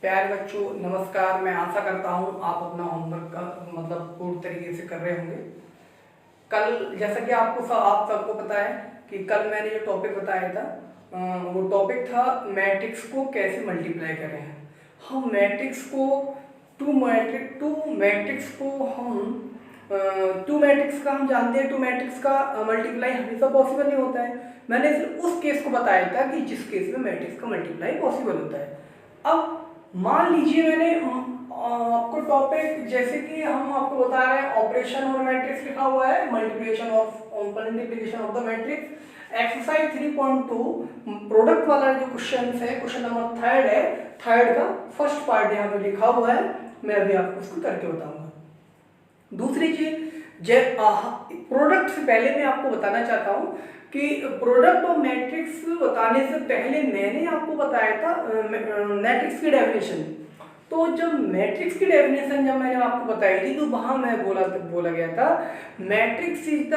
प्यारे बच्चों नमस्कार। मैं आशा करता हूँ आप अपना होमवर्क का पूर्ण तरीके से कर रहे होंगे। कल जैसा कि आप सबको पता है कि कल मैंने जो टॉपिक बताया था वो टॉपिक था मैट्रिक्स को कैसे मल्टीप्लाई करें। हम मैट्रिक्स को टू मैट्रिक्स का हम जानते हैं, टू मैट्रिक्स का मल्टीप्लाई हमेशा पॉसिबल नहीं होता है। मैंने सिर्फ उस केस को बताया था कि जिस केस में मैट्रिक्स का मल्टीप्लाई पॉसिबल होता है। अब मान लीजिए मैंने आपको टॉपिक जैसे कि हम आपको बता रहे हैं ऑपरेशन और मैट्रिक्स लिखा हुआ है, multiplication of the matrix. Exercise 3.2 product वाला जो क्वेश्चन है, क्वेश्चन नंबर थर्ड है, थर्ड का फर्स्ट पार्ट यहाँ पे लिखा हुआ है। मैं अभी आपको उसको करके बताऊंगा। दूसरी चीज, प्रोडक्ट से पहले मैं आपको बताना चाहता हूँ कि प्रोडक्ट ऑफ मैट्रिक्स बताने से पहले मैंने आपको बताया था मैट्रिक्स की डेफिनेशन। तो जब मैट्रिक्स की डेफिनेशन जब मैंने आपको बताई थी तो वहां मैं बोला गया था matrix is the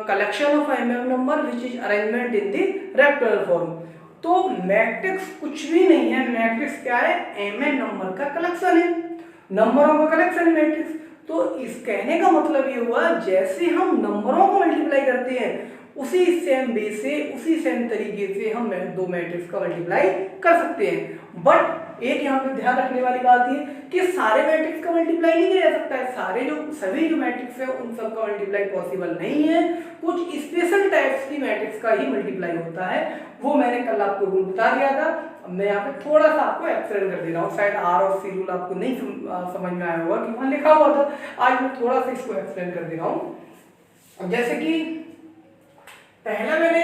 collection of MM number which is arrangement in the rectangular form. तो मैट्रिक्स कुछ भी नहीं है, मैट्रिक्स क्या है? एमएन नंबर का कलेक्शन है, नंबरों का कलेक्शन है मैट्रिक्स। तो इस कहने का मतलब ये हुआ जैसे हम नंबरों को मल्टीप्लाई करते हैं उसी सेम वे से, उसी सेम तरीके से हम दो मैट्रिक्स का मल्टीप्लाई कर सकते हैं। बट एक यहाँ पे ध्यान रखने वाली बात ये कि सारे मैट्रिक्स का मल्टीप्लाई नहीं किया जा सकता है। सभी जो मैट्रिक्स है उन सब का मल्टीप्लाई पॉसिबल नहीं है। कुछ स्पेशल टाइप्स की मैट्रिक्स का ही मल्टीप्लाई होता है, वो मैंने कल आपको रूल बता दिया था। मैं यहाँ पे थोड़ा सा आपको एक्सप्लेन कर दे रहा हूँ। शायद आर और सी रूल आपको नहीं समझ में आया होगा कि वहाँ लिखा हुआ था, आज मैं थोड़ा सा इसको एक्सप्लेन कर दे रहा हूँ। जैसे कि पहला मैंने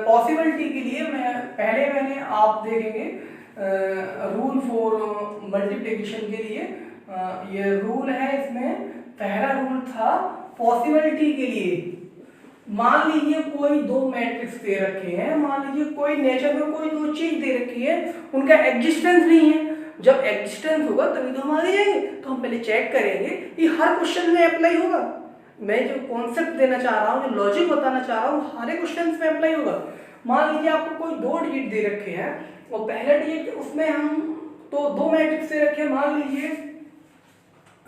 पॉसिबिलिटी के लिए मैंने आप देखेंगे रूल फॉर मल्टीप्लिकेशन के लिए ये रूल है। इसमें पहला रूल था पॉसिबिलिटी के लिए। मान लीजिए कोई दो मैट्रिक्स दे रखे हैं, मान लीजिए कोई नेचर में कोई दो चीज दे रखी है, उनका एग्जिस्टेंस नहीं है। जब एग्जिस्टेंस होगा तभी तो हम आगे जाएंगे। तो हम पहले चेक करेंगे कि हर क्वेश्चन में अप्लाई होगा। मैं जो कॉन्सेप्ट देना चाह रहा हूँ, जो लॉजिक बताना चाह रहा हूँ, हर एक क्वेश्चन में अप्लाई होगा। मान लीजिए आपको कोई दो डिजिट दे रखे हैं और पहला डिजिट उसमें हम तो दो मैट्रिक्स दे रखे हैं। मान लीजिए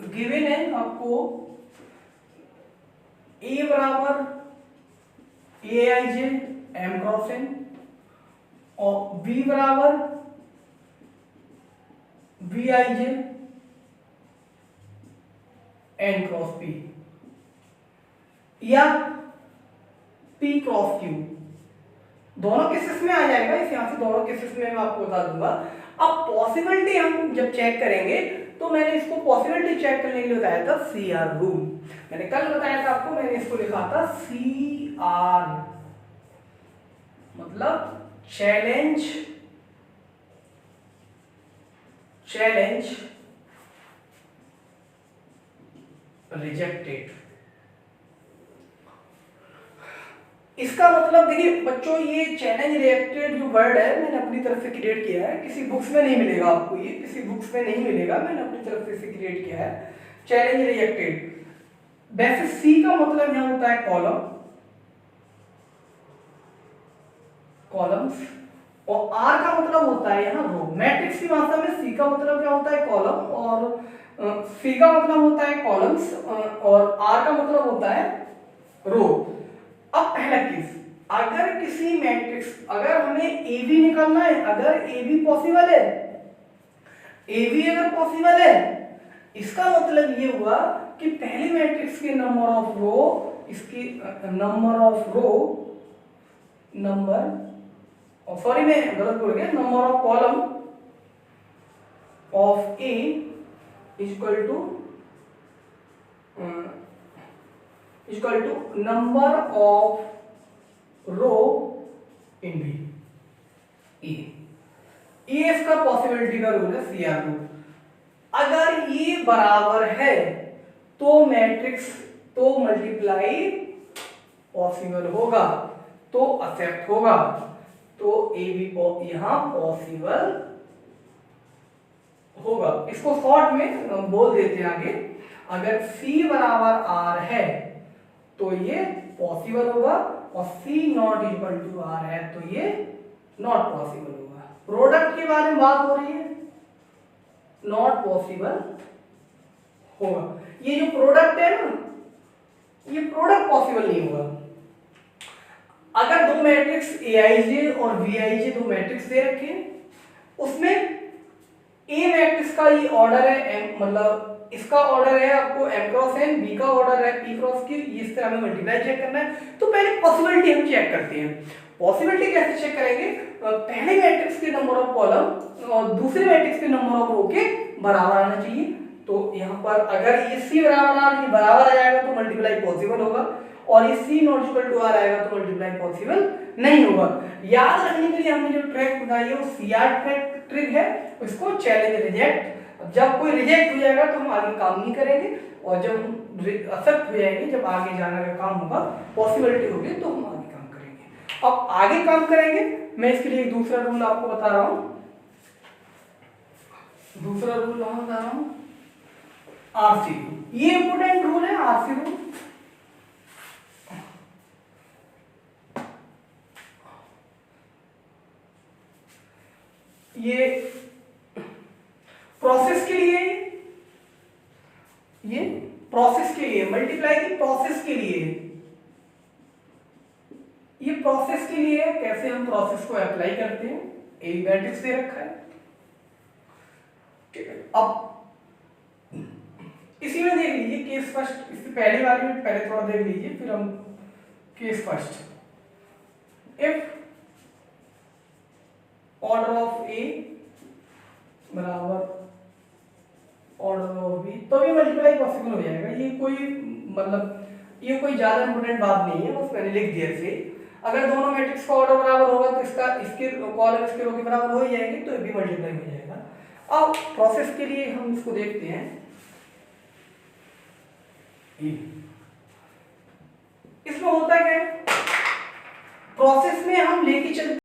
गिवन है आपको ए बराबर A i j m cross n और बी बराबर B i j n cross p या P क्रॉस Q। दोनों केसेस में आ जाएगा, इस यहां से दोनों केसेस में मैं आपको बता दूंगा। अब पॉसिबिलिटी हम जब चेक करेंगे तो मैंने इसको पॉसिबिलिटी चेक करने के लिए बताया था CR रूल। मैंने कल बताया था आपको, मैंने इसको लिखा था CR मतलब चैलेंज रिजेक्टेड। इसका मतलब देखिए बच्चों, ये चैलेंज रिजेक्टेड जो वर्ड है मैंने अपनी तरफ से क्रिएट किया है, किसी बुक्स में नहीं मिलेगा आपको, ये किसी बुक्स में नहीं मिलेगा, मैंने अपनी तरफ से इसे क्रिएट किया है चैलेंज रिजेक्टेड। वैसे सी का मतलब यहां होता है कॉलम्स और आर का मतलब होता है यहाँ रो। मैट्रिक्स की भाषा में सी का मतलब क्या होता है? कॉलम, और सी का मतलब होता है कॉलम्स और आर का मतलब होता है रो। अब पहला केस, अगर किसी मैट्रिक्स, अगर हमें ए बी निकालना है, अगर ए बी पॉसिबल है, ए बी अगर पॉसिबल है, इसका मतलब ये हुआ कि पहले मैट्रिक्स के नंबर ऑफ रो, इसकी नंबर ऑफ रो, सॉरी मैं गलत बोल गया, number of column of A equal to number of row in B. ये इसका पॉसिबिलिटी का रूल है, CR रूल। अगर ये बराबर है तो मैट्रिक्स तो मल्टीप्लाई पॉसिबल होगा, तो एक्सेप्ट होगा, तो ए बी यहां पॉसिबल होगा। इसको शॉर्ट में बोल देते हैं आगे, अगर C बराबर R है तो ये पॉसिबल होगा और C not equal to R है तो ये नॉट पॉसिबल होगा। प्रोडक्ट के बारे में बात हो रही है, नॉट पॉसिबल होगा। ये जो प्रोडक्ट है ना, ये प्रोडक्ट पॉसिबल नहीं होगा। अगर दो मैट्रिक्स Aij और Bij दो मैट्रिक्स दे रखे हैं, उसमें ए मैट्रिक्स का ये ऑर्डर है m, मतलब इसका ऑर्डर है आपको m क्रॉस n, बी का ऑर्डर है p क्रॉस q, इस तरह हमें मल्टीप्लाई चेक करना है। तो पहले पॉसिबिलिटी हम चेक करते हैं। पॉसिबिलिटी कैसे चेक करेंगे? पहले मैट्रिक्स के नंबर ऑफ कॉलम और दूसरे मैट्रिक्स के नंबर ऑफ रो के बराबर आना चाहिए। तो यहाँ पर अगर ये c बराबर आ जाएगा तो मल्टीप्लाई पॉसिबल होगा, और ये c not equal to r आएगा तो मल्टीप्लाई पॉसिबल नहीं होगा। याद रखने के लिए हमने जो ट्रिक बताई है वो CR ट्रिक है, उसको चैलेंज रिजेक्ट। जब कोई रिजेक्ट हो जाएगा तो हम आगे काम नहीं करेंगे, और जब हम एक्सेप्ट हो जाएंगे, जब आगे जाने का काम होगा, पॉसिबिलिटी होगी, तो हम आगे काम करेंगे। अब आगे काम करेंगे, मैं इसके लिए एक दूसरा रूल आपको बता रहा हूं। दूसरा रूल मैं बता रहा हूं, RC रूल। ये इंपोर्टेंट रूल है, RC रूल। ये प्रोसेस के लिए, ये प्रोसेस के लिए, मल्टीप्लाई की प्रोसेस के लिए, ये प्रोसेस के लिए है। कैसे हम प्रोसेस को अप्लाई करते हैं, एक मैट्रिक्स दे रखा है, ठीक है। अब इसी में देख लीजिए केस फर्स्ट, इससे पहले वाले में पहले थोड़ा देख लीजिए, फिर हम case first. If order of A बराबर ऑर्डर ऑफ बी, तो भी मल्टीप्लाई पॉसिबल हो जाएगा। ये कोई मतलब ये कोई ज्यादा इंपोर्टेंट बात नहीं है, बस मैंने लिख दिया इसे। अगर दोनों मैट्रिक्स का ऑर्डर बराबर होगा तो इसका इसके कॉलम इसके रो के बराबर हो ही जाएंगे, तो ये भी मल्टीप्लाई हो जाएगा। अब प्रोसेस के लिए हम इसको देखते हैं। इसमें होता क्या है, प्रोसेस में हम लेके चलते